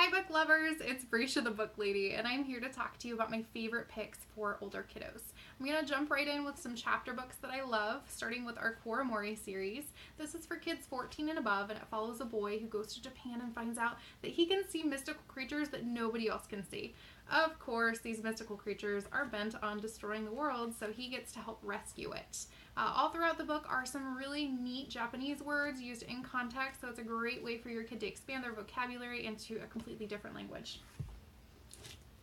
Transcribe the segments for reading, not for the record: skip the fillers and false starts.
Hi book lovers, it's Brescia the Book Lady, and I'm here to talk to you about my favorite picks for older kiddos. I'm going to jump right in with some chapter books that I love, starting with our Kuromori series. This is for kids 14 and above, and it follows a boy who goes to Japan and finds out that he can see mystical creatures that nobody else can see. Of course, these mystical creatures are bent on destroying the world, so he gets to help rescue it. All throughout the book are some really neat Japanese words used in context, so it's a great way for your kid to expand their vocabulary into a completely different language.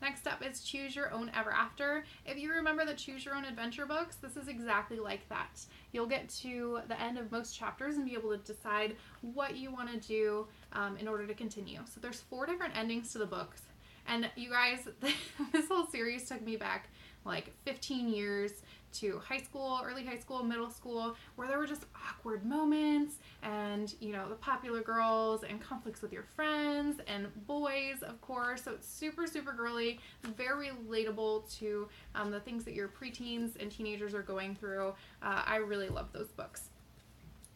Next up is Choose Your Own Ever After. If you remember the Choose Your Own Adventure books, this is exactly like that. You'll get to the end of most chapters and be able to decide what you want to do in order to continue. So there's 4 different endings to the books. And you guys, this whole series took me back like 15 years to high school, early high school, middle school, where there were just awkward moments and, you know, the popular girls and conflicts with your friends and boys, of course. So it's super, super girly, very relatable to the things that your preteens and teenagers are going through. I really love those books.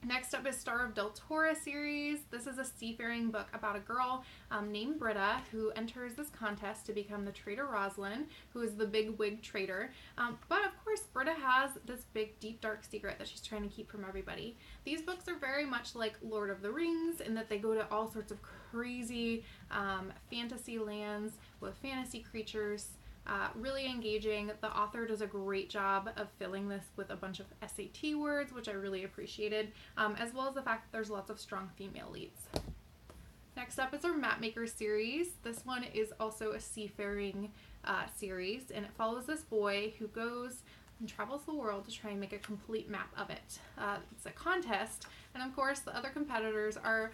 Next up is Star of Deltora series. This is a seafaring book about a girl named Britta who enters this contest to become the traitor Rosalind, who is the big wig traitor. But of course, Britta has this big, deep, dark secret that she's trying to keep from everybody. These books are very much like Lord of the Rings in that they go to all sorts of crazy fantasy lands with fantasy creatures. Really engaging. The author does a great job of filling this with a bunch of SAT words, which I really appreciated, as well as the fact that there's lots of strong female leads. Next up is our Mapmaker series. This one is also a seafaring series, and it follows this boy who goes and travels the world to try and make a complete map of it. It's a contest, and of course the other competitors are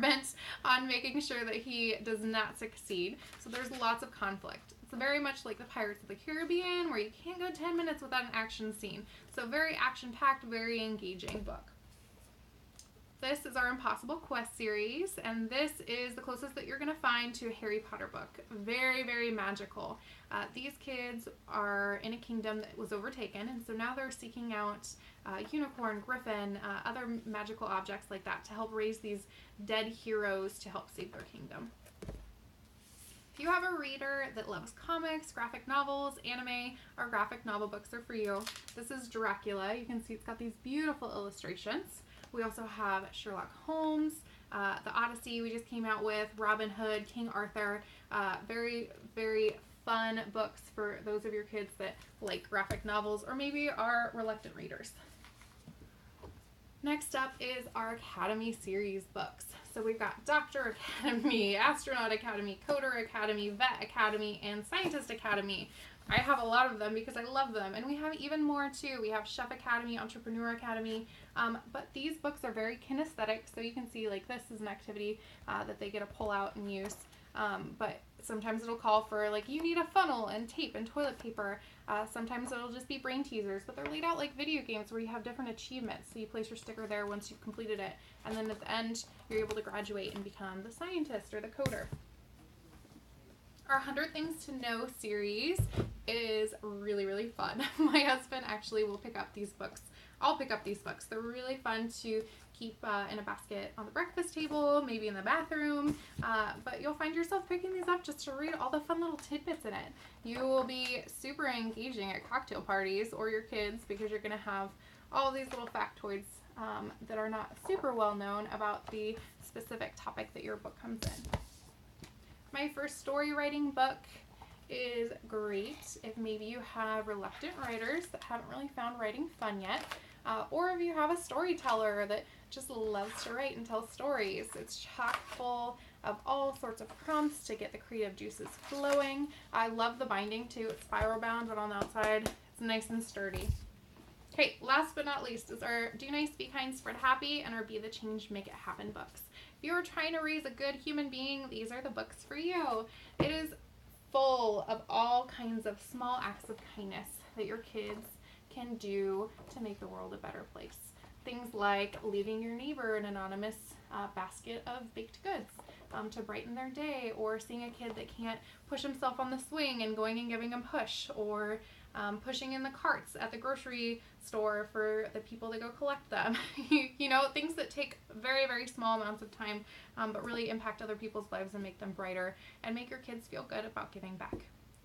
bent on making sure that he does not succeed. So there's lots of conflict. It's very much like the Pirates of the Caribbean, where you can't go 10 minutes without an action scene. So very action-packed, very engaging book. This is our Impossible Quest series, and this is the closest that you're going to find to a Harry Potter book. Very, very magical. These kids are in a kingdom that was overtaken, and so now they're seeking out unicorn, griffin, other magical objects like that to help raise these dead heroes to help save their kingdom. If you have a reader that loves comics, graphic novels, anime, or graphic novel books are for you. This is Dracula. You can see it's got these beautiful illustrations. We also have Sherlock Holmes, the Odyssey we just came out with, Robin Hood, King Arthur. Very, very fun books for those of your kids that like graphic novels or maybe are reluctant readers. Next up is our Academy series books. So we've got Doctor Academy, Astronaut Academy, Coder Academy, Vet Academy, and Scientist Academy. I have a lot of them because I love them, and we have even more too. We have Chef Academy, Entrepreneur Academy, but these books are very kinesthetic, so you can see like this is an activity that they get to pull out and use, but sometimes it'll call for like you need a funnel and tape and toilet paper. Sometimes it'll just be brain teasers, but they're laid out like video games where you have different achievements, so you place your sticker there once you've completed it, and then at the end you're able to graduate and become the scientist or the coder. Our 100 Things to Know series is really, really fun. My husband actually will pick up these books. I'll pick up these books. They're really fun to keep in a basket on the breakfast table, maybe in the bathroom, but you'll find yourself picking these up just to read all the fun little tidbits in it. You will be super engaging at cocktail parties or your kids because you're going to have all these little factoids that are not super well known about the specific topic that your book comes in. My first story writing book is great if maybe you have reluctant writers that haven't really found writing fun yet, or if you have a storyteller that just loves to write and tell stories. It's chock full of all sorts of prompts to get the creative juices flowing. I love the binding too. It's spiral bound, but on the outside it's nice and sturdy. Okay, last but not least is our Do Nice, Be Kind, Spread Happy, and our Be the Change, Make It Happen books. If you are trying to raise a good human being, these are the books for you. It is full of all kinds of small acts of kindness that your kids can do to make the world a better place. Things like leaving your neighbor an anonymous basket of baked goods to brighten their day, or seeing a kid that can't push himself on the swing and going and giving him a push, or pushing in the carts at the grocery store for the people to go collect them. Things that take very, very small amounts of time, but really impact other people's lives and make them brighter and make your kids feel good about giving back.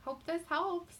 Hope this helps.